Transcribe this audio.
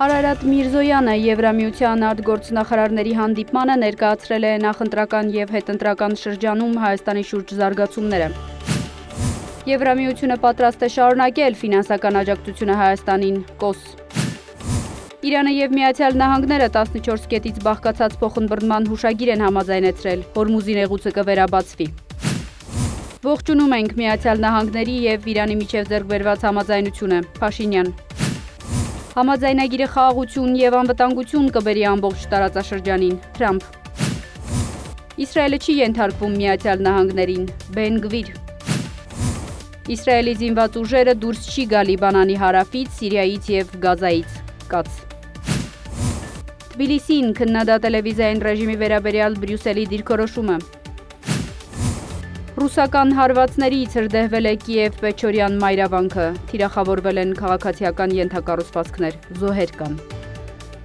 Արարատ Միրզոյանը Եվրամիության արտգործնախարարների հանդիպմանը ներկայացրել է նախընտրական և հետընտրական շրջանում Հայաստանի շուրջ զարգացումները։ Եվրամիությունը պատրաստ է շարունակել ֆինանսական աջակցությունը Հայաստանին, կոս։ Իրանը և Միացյալ Նահանգները 14 կետից բաղկացած փոխըմբռնման հուշագիր են համաձայնեցրել, Հորմուզի նեղուցը կվերաբացվի։ Ողջունում ենք Միացյալ Նահանգների և Իրանի միջև ձեռք բերված համաձայնությունը, Փաշինյան։ Համաձայնագիրը խաղաղություն և անվտանգություն կբերի ամբողջ տարածաշրջանին, Թրամփ։ Իսրայելը չի ենթարկվում Միացյալ Նահանգներին, Բեն Գվիր։ Իսրայելի զինված ուժերը դուրս չի գա Լիբանանի հարավից, Սիրիայից և Գազայից, Կաց։ Թբիլիսին քննադատել է վիզային ռեժիմի վերաբերյալ Բրյուսելի դիրքորոշումը։ Ռուսական հարվածներից հրդեհվել է Կիև-Պեչորյան մայրավանքը, թիրախավորվել են քաղաքացիական ենթակառուցվածքներ, զոհեր կան։